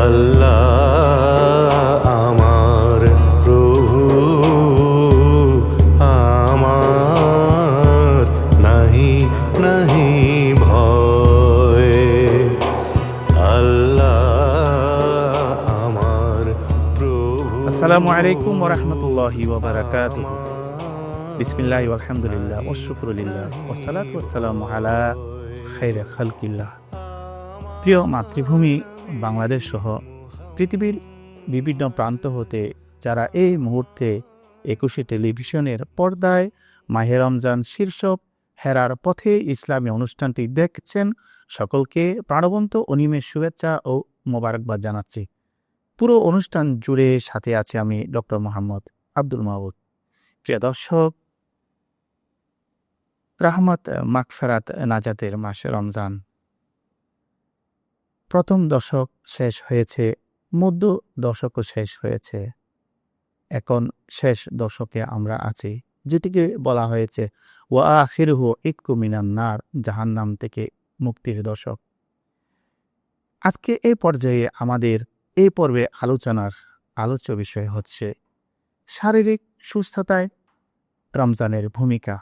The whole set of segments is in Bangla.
আল্লাহ আমার প্রভু, আমার নাহি নাহি ভয়। আল্লাহ আমার প্রভু। আসসালামু আলাইকুম ওয়া রাহমাতুল্লাহি ওয়া বারাকাতুহু। বিসমিল্লাহি ওয়াল হামদুলিল্লাহ ওয়াশ শুকরুলিল্লাহ ওয়াস সালাতু ওয়াস সালামু আলা খায়রি খালকিল্লাহ। প্রিয় মাতৃভূমি বাংলাদেশ সহ পৃথিবীর বিভিন্ন প্রান্ত হতে যারা এই মুহূর্তে ২১শে টেলিভিশনের পর্দায় মাহে রমজান শীর্ষক হেরার পথে ইসলামী অনুষ্ঠানটি দেখছেন, সকলকে প্রাণবন্ত অনিমেষ শুভেচ্ছা ও মোবারকবাদ জানাচ্ছি। পুরো অনুষ্ঠান জুড়ে সাথে আছে আমি ডক্টর মোহাম্মদ আব্দুল মাহবুদ। প্রিয় দর্শক, রাহমাত মাগফিরাত নাজাতের মাস রমজান প্রথম দশক শেষ হয়েছে, মধ্য দশকও শেষ হয়েছে, এখন শেষ দশকে আমরা আছি, যেটিকে বলা হয়েছে ওয়া আখিরুহু ইতকু মিনান নার, জাহান্নাম থেকে মুক্তির দশক। আজকে এই পর্যায়ে আমাদের এই পর্বে আলোচনার আলোচ্য বিষয় হচ্ছে শারীরিক সুস্থতায় রমজানের ভূমিকা।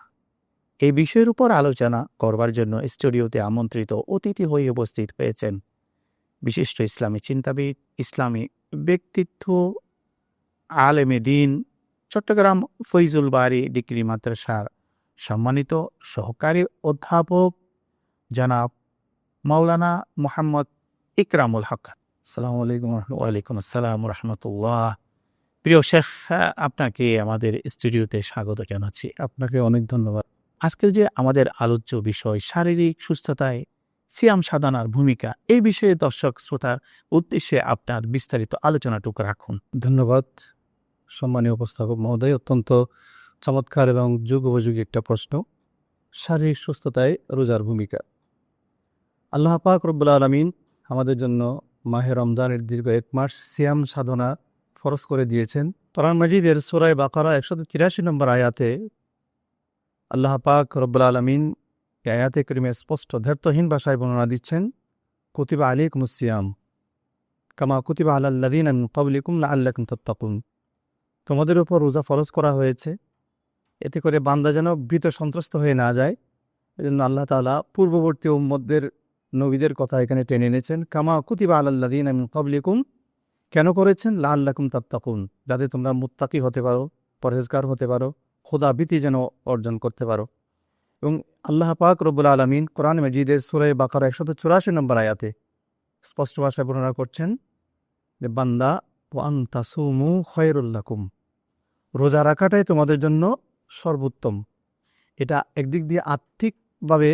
এই বিষয়ের উপর আলোচনা করবার জন্য স্টুডিওতে আমন্ত্রিত অতিথি হয়ে উপস্থিত হয়েছেন বিশিষ্ট ইসলামী চিন্তাবিদ, ইসলামী ব্যক্তিত্ব, আলেমে দিন, চট্টগ্রাম ফৈজুল বারী ডিগ্রি মাদ্রাসার সম্মানিত সহকারী অধ্যাপক জনাব মাওলানা মোহাম্মদ ইকরামুল হক। আসসালামু আলাইকুম। ওয়ালাইকুম আসসালাম রহমতুল্লাহ। প্রিয় শেখ, আপনাকে আমাদের স্টুডিওতে স্বাগত জানাচ্ছি। আপনাকে অনেক ধন্যবাদ। আজকের যে আমাদের আলোচ্য বিষয় শারীরিক সুস্থতায় সিয়াম সাধনার ভূমিকা, এই বিষয়ে দর্শক শ্রোতার উদ্দেশ্যে আপনার বিস্তারিত আলোচনাটুকু রাখুন। ধন্যবাদ সম্মানীয় উপস্থাপক মহোদয়। অত্যন্ত চমৎকার এবং যুগোপযোগী একটা প্রশ্ন। শারীরিক সুস্থতায় রোজার ভূমিকা। আল্লাহ পাক রব্বুল আলামিন আমাদের জন্য মাহে রমজানের দীর্ঘ ১ মাস সিয়াম সাধনা ফরজ করে দিয়েছেন। কোরআন মাজিদের সূরা বাকারা ১৮৩ নম্বর আয়াতে আল্লাহ পাক রব্বুল আলামিন এই আয়াতে কারিমে স্পষ্ট ধৈর্যহীন ভাষায় বর্ণনা দিচ্ছেন, কুতিবা আলাইকুমুস সিয়াম কামা কুতিবা আলাল লাযীনা মিন ক্বাবলিকুম লাআল্লাকুম তাত্তাকুন। তোমাদের উপর রোজা ফরজ করা হয়েছে, এতে করে বান্দা যেন ভীত সন্ত্রস্ত হয়ে না যায়। এজন্য আল্লাহ তাআলা পূর্ববর্তী উম্মতদের নবীদের কথা এখানে টেনে এনেছেন। কামা কুতিবা আলাল লাযীনা মিন ক্বাবলিকুম, কেন করেছেন? লাআল্লাকুম তাত্তাকুন, যাতে তোমরা মুত্তাকি হতে পারো, পরহেজগার হতে পারো, খোদাভীতি যেন অর্জন করতে পারো। এবং আল্লাহ পাক রব্বুল আলামিন কোরআন মাজিদের সূরা বাকারা ১৮৪ নম্বর আয়াতে স্পষ্ট ভাষায় বর্ণনা করছেন যে, বান্দা ওয়া আন তাসুমু খায়রুল লাকুম, রোজা রাখাটাই তোমাদের জন্য সর্বোত্তম। এটা একদিক দিয়ে আর্থিকভাবে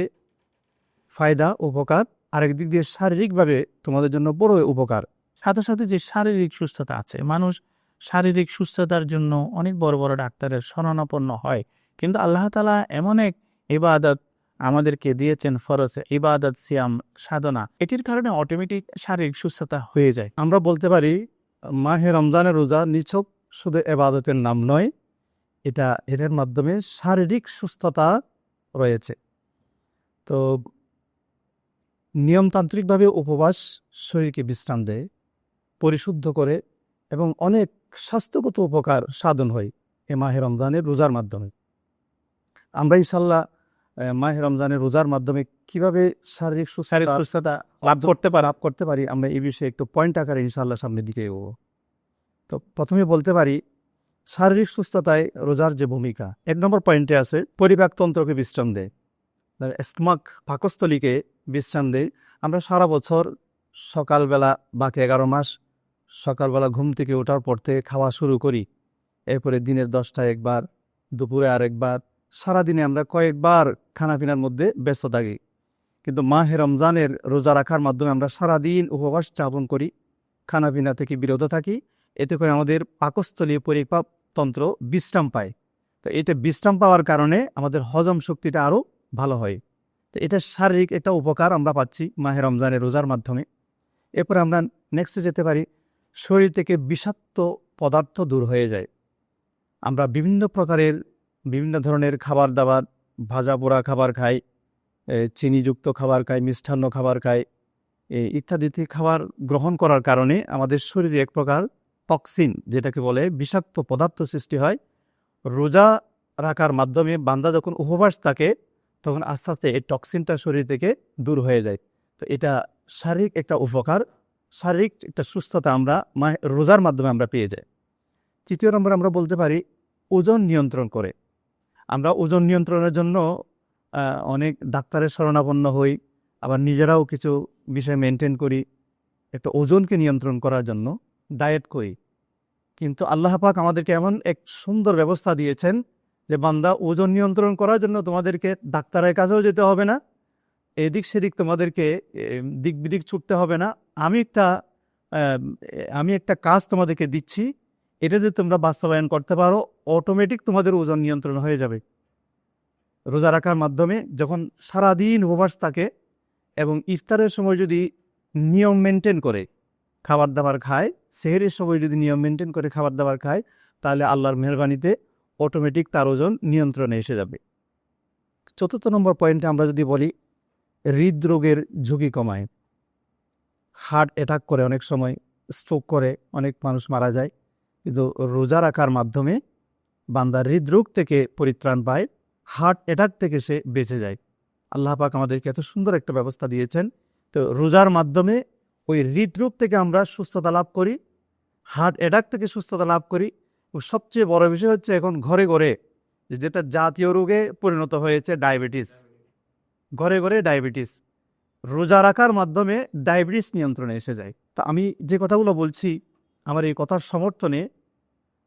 ফায়দা, উপকার, আরেক দিক দিয়ে শারীরিকভাবে তোমাদের জন্য বড় উপকার। সাথে সাথে যে শারীরিক সুস্থতা আছে, মানুষ শারীরিক সুস্থতার জন্য অনেক বড় বড় ডাক্তারের শরণাপন্ন হয়, কিন্তু আল্লাহ তাআলা এমন এক ইবাদত আমাদেরকে দিয়েছেন, ফরজ ইবাদত সিয়াম সাধনা, এটির কারণে অটোমেটিক শারীরিক সুস্থতা হয়ে যায়। আমরা বলতে পারি মাহে রমজানের রোজা নিছক শুধু ইবাদতের নাম নয়, এটার মাধ্যমে শারীরিক সুস্থতা রয়েছে। তো নিয়মতান্ত্রিকভাবে উপবাস শরীরকে বিশ্রাম দেয়, পরিশুদ্ধ করে এবং অনেক স্বাস্থ্যগত উপকার সাধন হয় এ মাহে রমজানের রোজার মাধ্যমে। আমরা ইনশাল্লাহ মাহে রমজানের রোজার মাধ্যমে কিভাবে শারীরিক সুস্থতা লাভ করতে পারি আমরা এই বিষয়ে একটু পয়েন্ট আকারে ইনশাল্লাহ সামনের দিকে এগোবো। তো প্রথমে বলতে পারি শারীরিক সুস্থতায় রোজার যে ভূমিকা, ১ নম্বর পয়েন্টে আছে পরিপাকতন্ত্রকে বিশ্রাম দেয়, স্টমাক পাকস্থলীকে বিশ্রাম দেয়। আমরা সারা বছর সকালবেলা বাকি ১১ মাস সকালবেলা ঘুম থেকে ওঠার পর থেকে খাওয়া শুরু করি, এরপরে দিনের 10টায় একবার, দুপুরে আরেকবার, সারাদিনে আমরা কয়েকবার খানাপিনার মধ্যে ব্যস্ত থাকি। কিন্তু মাহে রমজানের রোজা রাখার মাধ্যমে আমরা সারাদিন উপবাস যাপন করি, খানাপিনা থেকে বিরত থাকি, এতে করে আমাদের পাকস্থলী পরিপাকতন্ত্র বিশ্রাম পায়। তো এটা বিশ্রাম পাওয়ার কারণে আমাদের হজম শক্তিটা আরও ভালো হয়। তো এটা শারীরিক একটা উপকার আমরা পাচ্ছি মাহে রমজানের রোজার মাধ্যমে। এরপরে আমরা নেক্সটে যেতে পারি, শরীর থেকে বিষাক্ত পদার্থ দূর হয়ে যায়। আমরা বিভিন্ন ধরনের খাবার দাবার, ভাজা পোড়া খাবার খাই, চিনিযুক্ত খাবার খাই, মিষ্টান্ন খাবার খাই, ইত্যাদিতে খাবার গ্রহণ করার কারণে আমাদের শরীরে এক প্রকার টক্সিন, যেটাকে বলে বিষাক্ত পদার্থ সৃষ্টি হয়। রোজা রাখার মাধ্যমে বান্দা যখন উপবাস থাকে তখন আস্তে আস্তে এই টক্সিনটা শরীর থেকে দূর হয়ে যায়। তো এটা শারীরিক একটা উপকার, শারীরিক একটা সুস্থতা আমরা রোজার মাধ্যমে আমরা পেয়ে যাই। তৃতীয় নম্বর আমরা বলতে পারি ওজন নিয়ন্ত্রণ করে। আমরা ওজন নিয়ন্ত্রণের জন্য অনেক ডাক্তারের শরণাপন্ন হই, আবার নিজেরাও কিছু বিষয় মেনটেন করি একটা ওজনকে নিয়ন্ত্রণ করার জন্য, ডায়েট করি। কিন্তু আল্লাহ পাক আমাদেরকে এমন এক সুন্দর ব্যবস্থা দিয়েছেন যে বান্দা ওজন নিয়ন্ত্রণ করার জন্য তোমাদেরকে ডাক্তারের কাছেও যেতে হবে না, এদিক সেদিক তোমাদেরকে দিক বিদিক ছুটতে হবে না। আমি একটা কাজ তোমাদেরকে দিচ্ছি, এটা যদি তোমরা বাস্তবায়ন করতে পারো অটোমেটিক তোমাদের ওজন নিয়ন্ত্রণ হয়ে যাবে। রোজা রাখার মাধ্যমে যখন সারাদিন উপবাস থাকে এবং ইফতারের সময় যদি নিয়ম মেনটেন করে খাবার দাবার খায়, সেহরির সময় যদি নিয়ম মেনটেন করে খাবার দাবার খায়, তাহলে আল্লাহর মেহরবানিতে অটোমেটিক তার ওজন নিয়ন্ত্রণে এসে যাবে। চতুর্থ নম্বর পয়েন্টে আমরা যদি বলি, হৃদরোগের ঝুঁকি কমায়। হার্ট অ্যাটাক করে, অনেক সময় স্ট্রোক করে, অনেক মানুষ মারা যায়। কিন্তু রোজা রাখার মাধ্যমে বান্দা হৃদরোগ থেকে পরিত্রাণ পায়, হার্ট অ্যাটাক থেকে সে বেঁচে যায়। আল্লাহ পাক আমাদেরকে এত সুন্দর একটা ব্যবস্থা দিয়েছেন। তো রোজার মাধ্যমে ওই হৃদরোগ থেকে আমরা সুস্থতা লাভ করি, হার্ট অ্যাটাক থেকে সুস্থতা লাভ করি। ও সবচেয়ে বড় বিষয় হচ্ছে এখন ঘরে ঘরে যেটা জাতীয় রোগে পরিণত হয়েছে, ডায়াবেটিস। ঘরে ঘরে ডায়াবেটিস, রোজা রাখার মাধ্যমে ডায়াবেটিস নিয়ন্ত্রণে এসে যায়। তা আমি যে কথাগুলো বলছি, আমার এই কথার সমর্থনে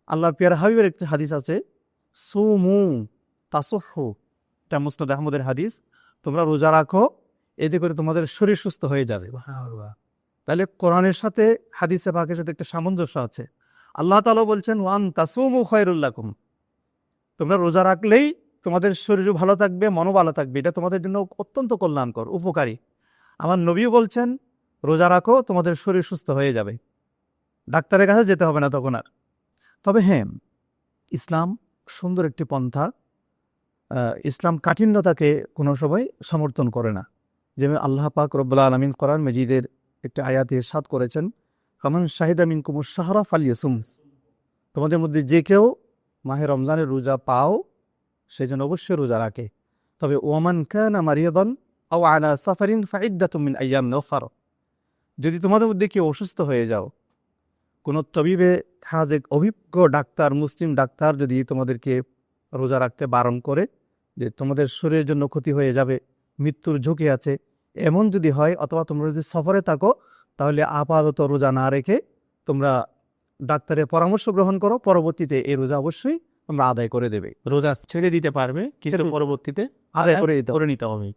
আল্লাহর পিয়ার হাবিবের একটি হাদিস আছে, সুমু তাসহু, এটা মুসনাদ আহমদের হাদিস, তোমরা রোজা রাখো, এতে করে তোমাদের শরীর সুস্থ হয়ে যাবে। তাহলে কোরআনের সাথে হাদিসে পাকের সাথে একটা সামঞ্জস্য আছে। আল্লাহ তাআলা বলছেন ওয়ান তাসুমু খায়রুল লাকুম, তোমরা রোজা রাখলেই তোমাদের শরীরও ভালো থাকবে, মনও ভালো থাকবে, এটা তোমাদের জন্য অত্যন্ত কল্যাণকর, উপকারী। আমার নবীও বলছেন রোজা রাখো, তোমাদের শরীর সুস্থ হয়ে যাবে, ডাক্তারের কাছে যেতে হবে না তখন আর। তবে হ্যাঁ, ইসলাম সুন্দর একটি পন্থা। ইসলাম কাঠিন্যতাকে কোনো সময় সমর্থন করে না। যেমন আল্লাহ পাক রব্বুল আলামিন কোরআন মাজিদের একটি আয়াতে ইরশাদ করেছেন, ফামান শাহিদা মিনকুমুশ শাহরা ফালইয়াসুম, তোমাদের মধ্যে যে কেউ মাহে রমজানের রোজা পাও সেই জন্য অবশ্যই রোজা রাখে। তবে ওয়ামান কানা মারিয়াদান আও আলা সাফারিন ফাইদ্দাতুম মিন আইয়ামিন উখরা, যদি তোমাদের মধ্যে কেউ অসুস্থ হয়ে যাও, কোনো তবিবে হাজেক অভিজ্ঞ ডাক্তার, মুসলিম ডাক্তার যদি তোমাদেরকে রোজা রাখতে বারণ করে যে তোমাদের শরীরের জন্য ক্ষতি হয়ে যাবে, মৃত্যুর ঝুঁকি আছে, এমন যদি হয়, অথবা তোমরা যদি সফরে থাকো, তাহলে আপাতত রোজা না রেখে তোমরা ডাক্তারের পরামর্শ গ্রহণ করো, পরবর্তীতে এই রোজা অবশ্যই তোমরা আদায় করে দেবে। রোজা ছেড়ে দিতে পারবে, কিন্তু পরবর্তীতে আদায় করে নিতে হবে।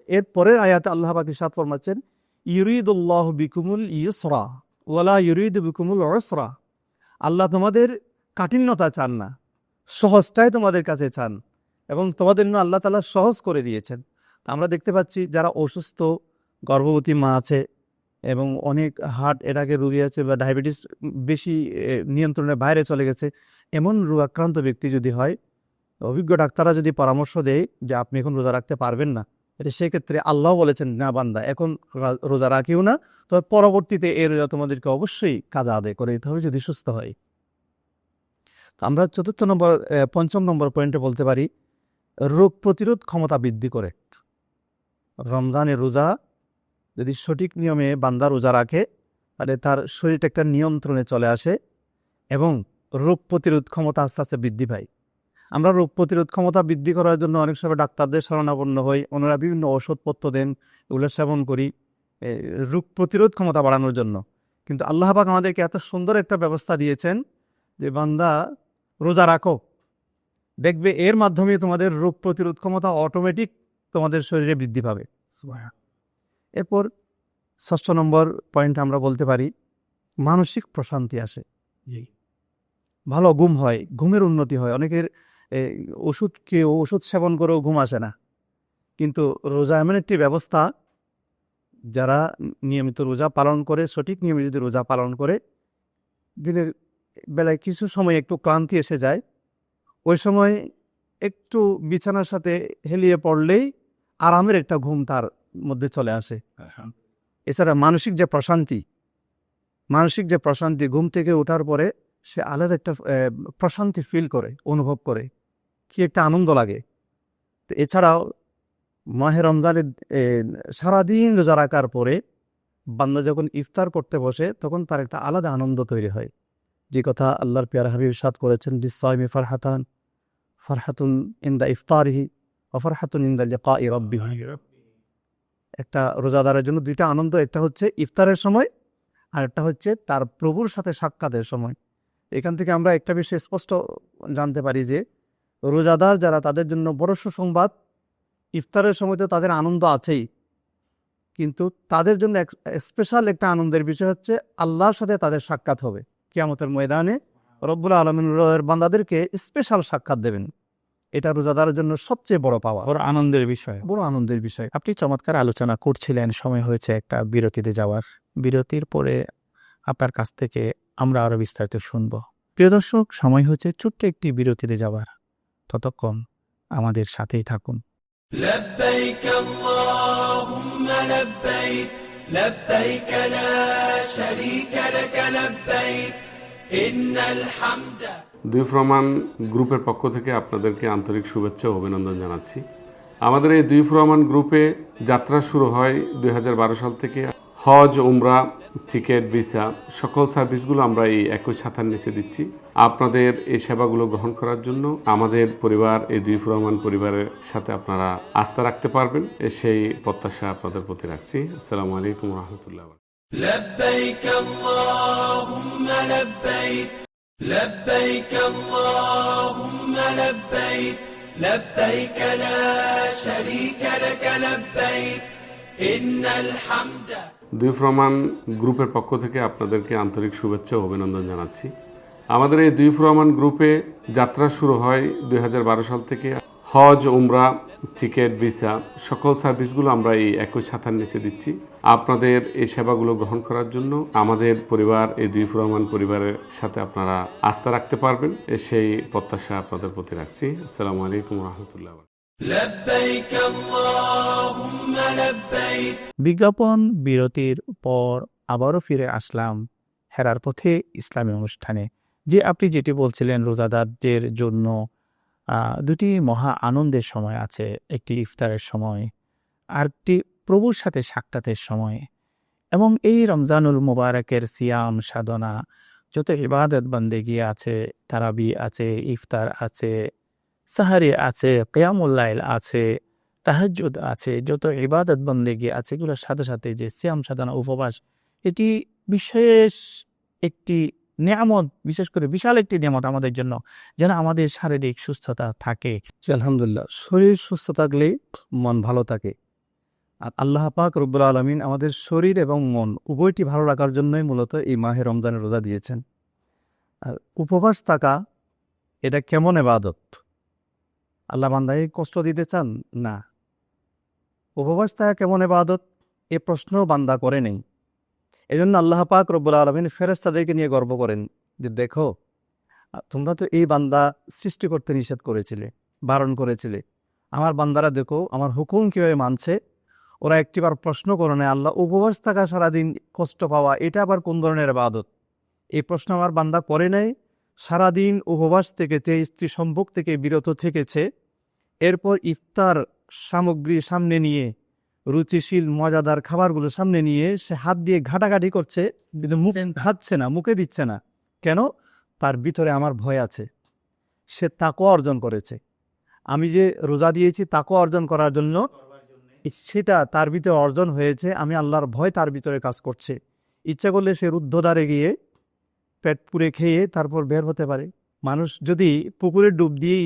এর পরের আয়াতে আল্লাহ পাক ইরশাদ ফরমাচ্ছেন, ইউরিদুল্লাহু বিকুমুল ইয়ুসরা ওয়ালা ইউরিদু বিকুমুল উসরা, আল্লাহ তোমাদের কাঠিন্যতা চান না, সহজটাই তোমাদের কাছে চান, এবং তোমাদের জন্য আল্লাহ তাআলা সহজ করে দিয়েছেন। আমরা দেখতে পাচ্ছি যারা অসুস্থ, গর্ভবতী মা আছে এবং অনেক হার্ট অ্যাটাকের রোগী আছে বা ডায়াবেটিস বেশি নিয়ন্ত্রণের বাইরে চলে গেছে, এমন রোগাক্রান্ত ব্যক্তি যদি হয়, অভিজ্ঞ ডাক্তাররা যদি পরামর্শ দেয় যে আপনি এখন রোজা রাখতে পারবেন না, এটা সেক্ষেত্রে আল্লাহ বলেছেন না বান্দা এখন রোজা রাখিও না, তবে পরবর্তীতে এই রোজা তোমাদেরকে অবশ্যই কাজা আদায় করে দিতে হবে যদি সুস্থ হয়। তো আমরা পঞ্চম নম্বর পয়েন্টে বলতে পারি, রোগ প্রতিরোধ ক্ষমতা বৃদ্ধি করে। রমজানের রোজা যদি সঠিক নিয়মে বান্দা রোজা রাখে, তাহলে তার শরীরটা একটা নিয়ন্ত্রণে চলে আসে এবং রোগ প্রতিরোধ ক্ষমতা আস্তে আস্তে বৃদ্ধি পায়। আমরা রোগ প্রতিরোধ ক্ষমতা বৃদ্ধি করার জন্য অনেক সময় ডাক্তারদের শরণাপন্ন হই, ওনারা বিভিন্ন ওষুধপত্র দেন, এগুলো সেবন করি রোগ প্রতিরোধ ক্ষমতা বাড়ানোর জন্য। কিন্তু আল্লাহ পাক আমাদেরকে এত সুন্দর একটা ব্যবস্থা দিয়েছেন যে বান্দা রোজা রাখো, দেখবে এর মাধ্যমে তোমাদের রোগ প্রতিরোধ ক্ষমতা অটোমেটিক তোমাদের শরীরে বৃদ্ধি পাবে। এরপর ষষ্ঠ নম্বর পয়েন্ট আমরা বলতে পারি, মানসিক প্রশান্তি আসে, ভালো ঘুম হয়, ঘুমের উন্নতি হয়। অনেকের ওষুধ সেবন করেও ঘুম আসে না, কিন্তু রোজা এমন একটি ব্যবস্থা, যারা নিয়মিত রোজা পালন করে, সঠিক নিয়মে যদি রোজা পালন করে, দিনের বেলায় কিছু সময় একটু ক্লান্তি এসে যায়, ওই সময় একটু বিছানার সাথে হেলিয়ে পড়লেই আরামের একটা ঘুম তার মধ্যে চলে আসে। এছাড়া মানসিক যে প্রশান্তি, ঘুম থেকে ওঠার পরে সে আলাদা একটা প্রশান্তি ফিল করে, অনুভব করে, কি একটা আনন্দ লাগে। তো এছাড়াও মাহে রমজানের সারাদিন রোজা রাখার পরে বান্দা যখন ইফতার করতে বসে তখন তার একটা আলাদা আনন্দ তৈরি হয়, যে কথা আল্লাহর পিয়ারা হাবিব ইরশাদ করেছেন, লিস-সাইমি ফারহাতুন ইনদা ইফতারিহি ওয়া ফারহাতুন ইনদা লিকাই রাব্বিহি। একটা রোজাদারের জন্য দুইটা আনন্দ, একটা হচ্ছে ইফতারের সময় আর একটা হচ্ছে তার প্রভুর সাথে সাক্ষাতের সময়। এখান থেকে আমরা একটা বিষয় স্পষ্ট জানতে পারি যে রোজাদার যারা, তাদের জন্য বড় সুসংবাদ, ইফতারের সময় তো তাদের আনন্দ আছেই, কিন্তু তাদের জন্য স্পেশাল একটা আনন্দের বিষয় হচ্ছে আল্লাহর সাথে তাদের সাক্ষাৎ হবে কিয়ামতের ময়দানে। রব্বুল আলামিন রোজাদার বান্দাদেরকে স্পেশাল সাক্ষাৎ দেবেন। এটা রোজাদারের জন্য সবচেয়ে বড় পাওয়া, বড় আনন্দের বিষয়। আপনি চমৎকার আলোচনা করছিলেন, সময় হয়েছে একটা বিরতিতে যাওয়ার। বিরতির পরে আপনার কাছ থেকে আমরা আরো বিস্তারিত শুনব। প্রিয় দর্শক, সময় হচ্ছে ছোট্ট একটি বিরতিতে যাওয়ার, ততক্ষণ আমাদের সাথেই থাকুন। لبيك اللهم لبيك لبيك لا شريك لك لبيك إن الحمد। দুই প্রমাণ গ্রুপের পক্ষ থেকে আপনাদেরকে আন্তরিক শুভেচ্ছা ও অভিনন্দন জানাচ্ছি। আমাদের এই দুই প্রমাণ গ্রুপে যাত্রা শুরু হয় 2012 সাল থেকে। হজ, উমরা, টিকিট, ভিসা সকল সার্ভিসগুলো আমরা এই একই ছাতার নিচে দিচ্ছি। আপনাদের এই সেবাগুলো গ্রহণ করার জন্য আমাদের পরিবার, এই দুই প্রমাণ পরিবারের সাথে আপনারা আস্থা রাখতে পারবেন, সেই প্রত্যাশা আপনাদের প্রতি রাখছি। আসসালামু আলাইকুম রহমতুল্লাহ। لبيك اللهم لبيك لبيك اللهم لبيك لبيك لا شريك لك لبيك إن الحمد। দুই প্রমাণ গ্রুপের পক্ষ থেকে আপনাদেরকে আন্তরিক শুভেচ্ছা ও অভিনন্দন জানাচ্ছি। আমাদের এই দুই প্রমাণ গ্রুপে যাত্রা শুরু হয় 2012 সাল থেকে। হজ, উমরা, টিকিট, ভিসা সকল সার্ভিসগুলো আমরা এই একই ছাতার নিচে দিচ্ছি। আপনাদের এই সেবাগুলো গ্রহণ করার জন্য আমাদের পরিবার, এই দুই প্রমাণ পরিবারের সাথে আপনারা আস্থা রাখতে পারবেন, সেই প্রত্যাশা আপনাদের প্রতি রাখছি। আসসালামু আলাইকুম রহমতুল্লাহ। لبيك اللهم لبيك। বিজ্ঞাপন বিরতির পর আবারও ফিরে আসলাম হেরার পথে ইসলামী অনুষ্ঠানে। যে আপনি যেটি বলছিলেন, রোজাদারদের জন্য দুটি মহা আনন্দের সময় আছে, একটি ইফতারের সময় আর একটি প্রভুর সাথে সাক্ষাতের সময়। এবং এই রমজানুল মুবারকের সিয়াম সাধনা, যত ইবাদত বন্দেগী আছে, তারাবি আছে, ইফতার আছে, সাহারি আছে, কিয়ামুল লাইল আছে, তাহাজ্জুদ আছে, যত ইবাদত বন্দেগী আছে, এগুলোর সাথে সাথে যে সিয়াম সাধনা, উপবাস, এটি বিশেষ একটি নিয়ামত, বিশেষ করে বিশাল একটি নিয়ামত আমাদের জন্য, যেন আমাদের শারীরিক সুস্থতা থাকে। আলহামদুলিল্লাহ, শরীর সুস্থ থাকলে মন ভালো থাকে। আর আল্লাহ পাক রব্বুল আলামিন আমাদের শরীর এবং মন উভয়টি ভালো রাখার জন্যই মূলত এই মাহে রমজানের রোজা দিয়েছেন। আর উপবাস থাকা, এটা কেমন ইবাদত? আল্লাহ বান্দাকে কষ্ট দিতে চান? না। উপবাস থাকা কেমন ইবাদত, এ প্রশ্ন বান্দা করে নেই। এই জন্য আল্লাহ পাক রব্বুল আলামিন ফেরেশতাদেরকে নিয়ে গর্ব করেন যে, দেখো, তোমরা তো এই বান্দা সৃষ্টি করতে নিষেধ করেছিলে, বারণ করেছিলে, আমার বান্দারা দেখো আমার হুকুম কীভাবে মানছে। ওরা একটিবার প্রশ্ন করে নেয়, আল্লাহ, উপবাস থাকা, সারাদিন কষ্ট পাওয়া, এটা আবার কোন ধরনের ইবাদত? এই প্রশ্ন আমার বান্দা করে নেয়। সারাদিন উপবাস থেকেছে, স্ত্রী সম্ভোগ থেকে বিরত থেকেছে, এরপর ইফতার সামগ্রী সামনে নিয়ে, রুচিশীল মজাদার খাবারগুলো সামনে নিয়ে সে হাত দিয়ে ঘাটাঘাটি করছে, কিন্তু মুখ হাতছে না, মুখে দিচ্ছে না। কেন? তার ভিতরে আমার ভয় আছে। সে তাকওয়া অর্জন করেছে। আমি যে রোজা দিয়েছি তাকওয়া অর্জন করার জন্য, সেটা তার ভিতরে অর্জন হয়েছে। আমি আল্লাহর ভয় তার ভিতরে কাজ করছে। ইচ্ছা করলে সে রুদ্ধদ্বারে গিয়ে পেট পুড়ে খেয়ে তারপর বের হতে পারে। মানুষ যদি পুকুরে ডুব দিয়ে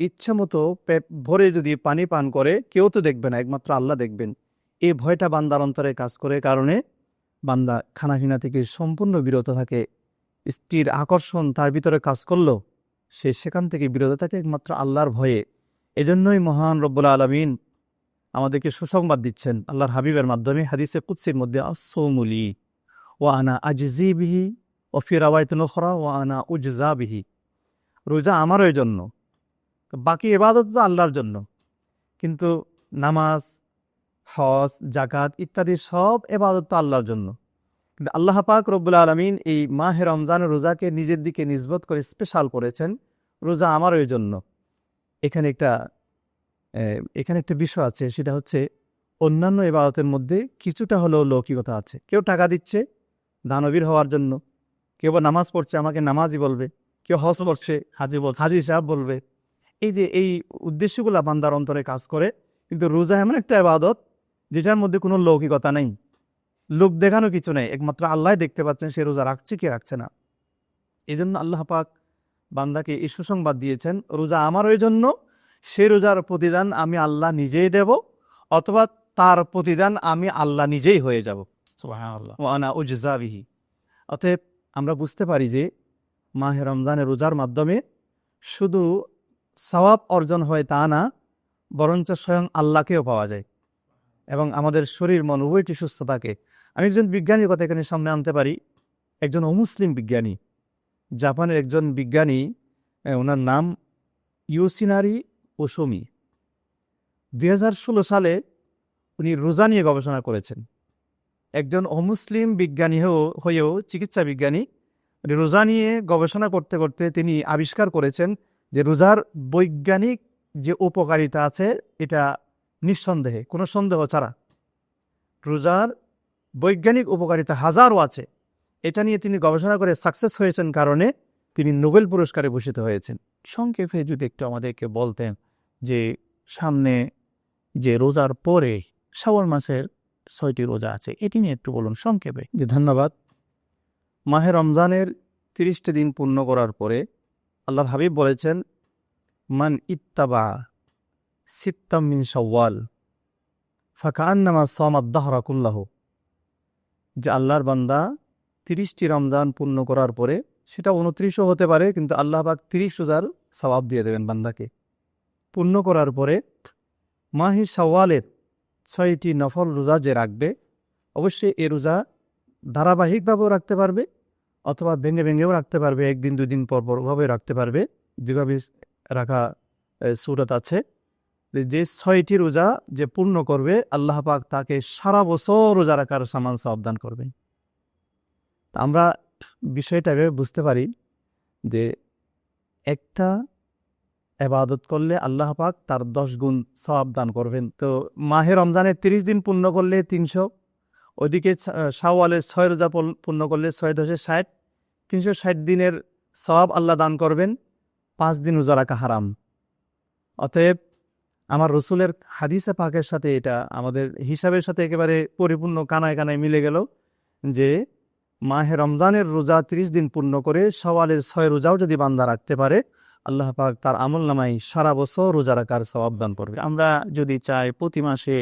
ইচ্ছা মতো পেট ভরে যদি পানি পান করে, কেউ তো দেখবে না, একমাত্র আল্লাহ দেখবেন। এই ভয়টা বান্দার অন্তরে কাজ করে, কারণে বান্দা খানাপিনা থেকে সম্পূর্ণ বিরত থাকে। স্ত্রীর আকর্ষণ তার ভিতরে কাজ করলো, সে সেখান থেকে বিরত থাকে একমাত্র আল্লাহর ভয়ে। এজন্যই মহান রব্বুল আলামিন আমাদেরকে সুসংবাদ দিচ্ছেন আল্লাহর হাবিবের মাধ্যমে, হাদিসে কুদসির মধ্যে, আসসাউমুলি ওয়া আনা আজজি বিহি ও ফি রাওয়ায়াতিন উখরা ওয়া আনা উজজা বিহি। রোজা আমারই জন্য, বাকি ইবাদত তো আল্লাহর জন্য। কিন্তু নামাজ, হজ, জাকাত ইত্যাদি সব এবাদত তো আল্লাহর জন্য। কিন্তু আল্লাহ পাক রব্বুল আলামিন এই মাহে রমজানের রোজাকে নিজের দিকে নিসবত করে স্পেশাল করেছেন, রোজা আমার ওই জন্য। এখানে একটা বিষয় আছে, সেটা হচ্ছে অন্যান্য ইবাদতের মধ্যে কিছুটা হলেও লৌকিকতা আছে। কেউ টাকা দিচ্ছে দানবীর হওয়ার জন্য, কেউ বা নামাজ পড়ছে আমাকে নামাজি বলবে, কেউ হজ পড়ছে হাজি সাহেব বলবে। এই উদ্দেশ্যগুলা বান্দার অন্তরে কাজ করে। কিন্তু রোজা এমন একটা ইবাদত যেটার মধ্যে কোনো লৌকিকতা নেই, লোক দেখানো কিছু নেই, একমাত্র আল্লাহ দেখতে পাচ্ছেন সে রোজা রাখছে কি রাখছে না। এই জন্য আল্লাহ পাক বান্দাকে এই সুসংবাদ দিয়েছেন, রোজা আমার ওই জন্য, সে রোজার প্রতিদান আমি আল্লাহ নিজেই দেব, অথবা তার প্রতিদান আমি আল্লাহ নিজেই হয়ে যাব। সুবহানাল্লাহ ওয়া আনা উজজা বিহি। অতএব আমরা বুঝতে পারি যে মাহে রমজানের রোজার মাধ্যমে শুধু সওয়াব অর্জন হয় তা না, বরঞ্চ স্বয়ং আল্লাহকেও পাওয়া যায় এবং আমাদের শরীর মন উভয়টি সুস্থ থাকে। আমি একজন বিজ্ঞানীর কথা এখানে সামনে আনতে পারি, একজন অমুসলিম বিজ্ঞানী, জাপানের একজন বিজ্ঞানী, ওনার নাম ইয়োশিনারি ওসমি। 2016 সালে উনি রোজা নিয়ে গবেষণা করেছেন। একজন অমুসলিম বিজ্ঞানী হয়েও চিকিৎসা বিজ্ঞানী, রোজা নিয়ে গবেষণা করতে করতে তিনি আবিষ্কার করেছেন যে রোজার বৈজ্ঞানিক যে উপকারিতা আছে এটা নিঃসন্দেহে, কোনো সন্দেহ ছাড়া রোজার বৈজ্ঞানিক উপকারিতা হাজারও আছে। এটা নিয়ে তিনি গবেষণা করে সাকসেস হয়েছেন, কারণে তিনি নোবেল পুরস্কারে ভূষিত হয়েছেন। সংক্ষেপে যদি একটু আমাদেরকে বলতেন যে সামনে যে রোজার পরে শাওয়াল মাসের 6টি রোজা আছে, এটি নিয়ে একটু বলুন সংক্ষেপে। ধন্যবাদ। মাহে রমজানের 30টি দিন পূর্ণ করার পরে আল্লাহর হাবিব বলেছেন, মান ইত্তাবা সিত্তাম মিন শাওয়াল ফাকান্নামা সামাদ দাহরা কুল্লাহু, যে আল্লাহর বান্দা 30টি রমজান পূর্ণ করার পরে, সেটা 29ও হতে পারে, কিন্তু আল্লাহ পাক 30 রোজার সওয়াব দিয়ে দেবেন বান্দাকে। পূর্ণ করার পরে মাহে শাওয়ালের 6টি নফল রোজা যে রাখবে, অবশ্যই এ রোজা ধারাবাহিকভাবেও রাখতে পারবে, অথবা ভেঙে ভেঙেও রাখতে পারবে, একদিন 2 দিন পর পর ওভাবে রাখতে পারবে। দুইভাবে রাখা সূরত আছে। যে 6টি রোজা যে পূর্ণ করবে, আল্লাহ পাক তাকে সারা বছর রোজা রাখার সমান সওয়াব দান করবেন। আমরা বিষয়টা বুঝতে পারি যে একটা ইবাদত করলে আল্লাহ পাক তার 10 গুণ সওয়াব দান করবেন। তো মাহে রমজানের 30 দিন পূর্ণ করলে 300, ওদিকে শাওয়ালের 6 রোজা পূর্ণ করলে 6 × 60, 360 দিনের সওয়াব আল্লাহ দান করবেন। 5 দিন রোজা রাখা হারাম। অতএব আমার রসুলের হাদিসে পাকের সাথে এটা আমাদের হিসাবের সাথে একেবারে পরিপূর্ণ কানায় কানায় মিলে গেল যে মাহে রমজানের রোজা 30 দিন পূর্ণ করে শাওয়ালের 6 রোজাও যদি বান্দা রাখতে পারে, আল্লাহ পাক তার আমল নামায় সারা বছর রোজা রাখার সওয়াব দান করবে। আমরা যদি চাই প্রতি মাসে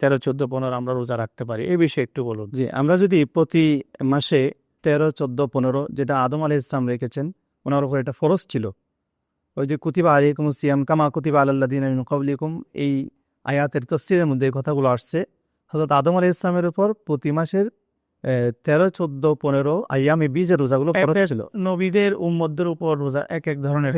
13, 14, 15 আমরা রোজা রাখতে পারি, এই বিষয়ে একটু বলুন। জি, আমরা যদি প্রতি মাসে 13, 14, 15, যেটা আদম আলাইহিস সালাম রেখেছেন, ওনার উপর এটা ফরজ ছিল। ওই যে কুতিবা আলাইকুমুস সিয়াম কামা কুতিবা আলাল্লাযিনা মিন ক্বাবলিকুম, এই আয়াতের তাফসীরের মধ্যে এই কথাগুলো আসছে। হযরত আদম আলাইহিস সালামের উপর প্রতি মাসের 13, 14, 15 আইয়ামে বীজের রোজাগুলো ফরজ ছিল। নবীদের উম্মতদের উপর রোজা এক এক ধরনের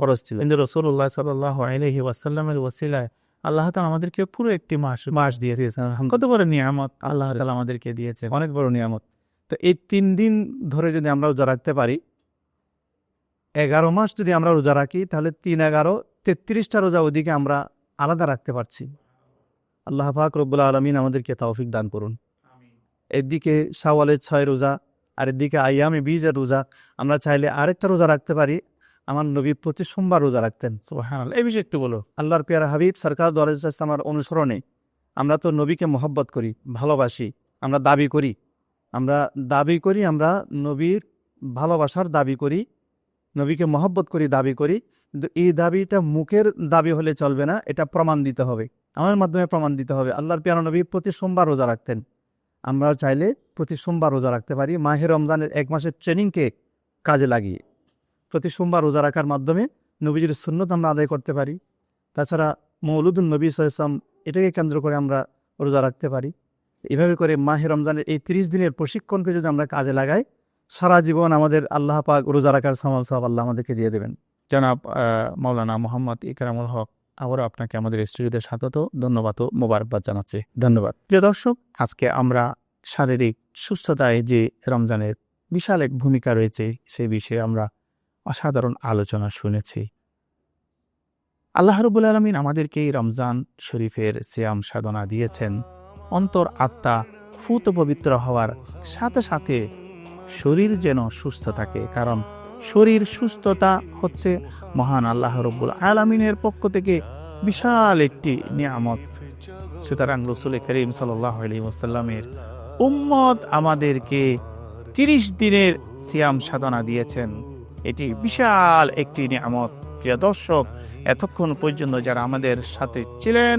ফরজ ছিল। কিন্তু রাসূলুল্লাহ সাল্লাল্লাহু আলাইহি ওয়াসাল্লামের ওসিলায় আল্লাহ তাআলা আমাদেরকে পুরো একটি মাস দিয়ে দিয়েছেন। কত বড় নিয়ামত আল্লাহ তাআলা আমাদেরকে দিয়েছে, অনেক বড় নিয়ামত। তো এই 3 দিন ধরে যদি আমরা রোজা রাখতে পারি, 11 মাস যদি আমরা রোজা রাখি, তাহলে 3, 11, 33টা রোজা ওদিকে আমরা আলাদা রাখতে পারছি। আল্লাহ পাক রব্বুল আলামিন আমাদেরকে তৌফিক দান করুন। এদিকে শাওয়ালের 6 রোজা, আর এদিকে আইয়ামে বীজের রোজা। আমরা চাইলে আরেকটা রোজা রাখতে পারি। আমার নবী প্রতি সোমবার রোজা রাখতেন। সুবহানাল্লাহ, এই বিষয়ে একটু বলো। আল্লাহর পেয়ারা হাবিব সরকার আমার অনুসরণে আমরা তো নবীকে মহব্বত করি, ভালোবাসি, আমরা দাবি করি আমরা নবীর ভালোবাসার দাবি করি, নবীকে মহব্বত করি, দাবি করি। কিন্তু এই দাবিটা মুখের দাবি হলে চলবে না, এটা প্রমাণ দিতে হবে, আমার মাধ্যমে প্রমাণ দিতে হবে। আল্লাহর পেয়ারা নবী প্রতি সোমবার রোজা রাখতেন। আমরা চাইলে প্রতি সোমবার রোজা রাখতে পারি। মাহে রমজানের 1 মাসের ট্রেনিংকে কাজে লাগিয়ে প্রতি সোমবার রোজা রাখার মাধ্যমে নবীজির সুন্নত আমরা আদায় করতে পারি। তাছাড়া মৌলুদুন নবী সাল্লাল্লাহু আলাইহি ওয়াসাল্লাম, এটাকে কেন্দ্র করে আমরা রোজা রাখতে পারি। এভাবে করে মাহে রমজানের এই 30 দিনের প্রশিক্ষণকে যদি আমরা কাজে লাগাই, সারা জীবন আমাদের আল্লাহ পাক রোজা রাখার সওয়াব আল্লাহ আমাদেরকে দিয়ে দেবেন। জনাব মাওলানা মোহাম্মদ ইকরামুল হক আবারও আপনাকে আমাদের স্টুডিওতে স্বাগত, ধন্যবাদ ও মোবারকবাদ জানাচ্ছি। ধন্যবাদ। প্রিয় দর্শক, আজকে আমরা শারীরিক সুস্থতায় যে রমজানের বিশাল এক ভূমিকা রয়েছে সেই বিষয়ে আমরা অসাধারণ আলোচনা শুনেছি। আল্লাহ রাব্বুল আলামিন আমাদেরকে এই রমজান শরীফের সিয়াম সাধনা দিয়েছেন অন্তর আত্মা ফুত পবিত্র হওয়ার সাথে সাথে শরীর যেন সুস্থ থাকে, কারণ শরীর সুস্থতা হচ্ছে মহান আল্লাহ রাব্বুল আলামিনের পক্ষ থেকে বিশাল একটি নিয়ামত। সুতরাং রাসূল করিম সাল্লাল্লাহু আলাইহি ওয়াসাল্লামের উম্মত আমাদেরকে 30 দিনের সিয়াম সাধনা দিয়েছেন, এটি বিশাল একটি নিয়ামত। প্রিয় দর্শক, এতক্ষণ পর্যন্ত যারা আমাদের সাথে ছিলেন,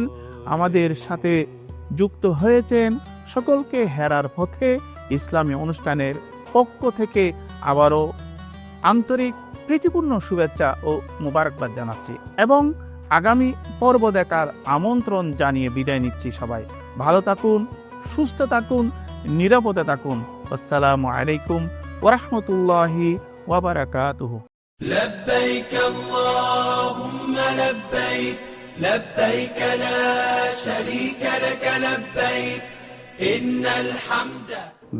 আমাদের সাথে যুক্ত হয়েছেন, সকলকে হেরার পথে ইসলামী অনুষ্ঠানের পক্ষ থেকে আবারও আন্তরিক প্রীতিপূর্ণ শুভেচ্ছা ও মোবারকবাদ জানাচ্ছি এবং আগামী পর্ব দেখার আমন্ত্রণ জানিয়ে বিদায় নিচ্ছি। সবাই ভালো থাকুন, সুস্থ থাকুন, নিরাপদে থাকুন। আসসালামু আলাইকুম ওয়া রাহমাতুল্লাহি ওয়া বারাকাতুহু। لبيك اللهم لبيك لبيك لا شريك لك لبيك إن الحمد।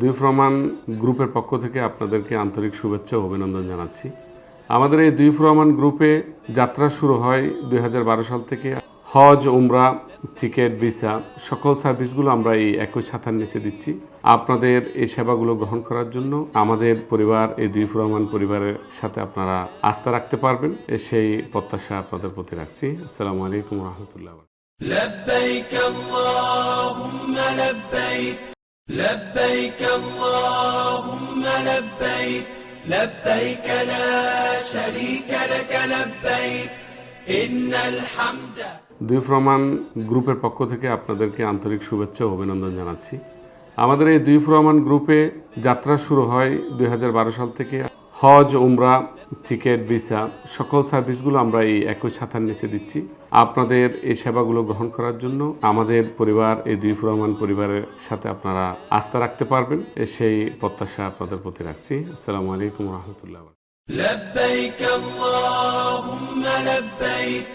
দুই প্রমাণ গ্রুপের পক্ষ থেকে আপনাদেরকে আন্তরিক শুভেচ্ছা ও অভিনন্দন জানাচ্ছি। আমাদের এই দুই প্রমাণ গ্রুপে যাত্রা শুরু হয় 2012 সাল থেকে। হজ, উমরা, টিকিট, ভিসা সকল সার্ভিসগুলো আমরা এই একই ছাতার নিচে দিচ্ছি। আপনাদের এই সেবাগুলো গ্রহণ করার জন্য আমাদের পরিবার, এই দুই প্রমাণ পরিবারের সাথে আপনারা আস্থা রাখতে পারবেন, সেই প্রত্যাশা আপনাদের প্রতি রাখছি। আসসালামু আলাইকুম ওয়া রাহমাতুল্লাহ। لبيك اللهم لبيك لبيك اللهم لبيك لبيك لا شريك لك لبيك إن الحمد। দুই প্রমাণ গ্রুপের পক্ষ থেকে আপনাদেরকে আন্তরিক শুভেচ্ছা ও অভিনন্দন জানাচ্ছি। আমাদের এই দুই প্রমাণ গ্রুপে যাত্রা শুরু হয় 2012 সাল থেকে। হজ, উমরা, টিকিট, ভিসা সকল সার্ভিসগুলো আমরা এই একই ছাতার নিচে দিচ্ছি। আপনাদের এই সেবাগুলো গ্রহণ করার জন্য আমাদের পরিবার, এই দুই প্রমাণ পরিবারের সাথে আপনারা আস্থা রাখতে পারবেন, সেই প্রত্যাশা আপনাদের প্রতি রাখছি। আসসালামু আলাইকুম ওয়া রাহমাতুল্লাহ। لبيك اللهم لبيك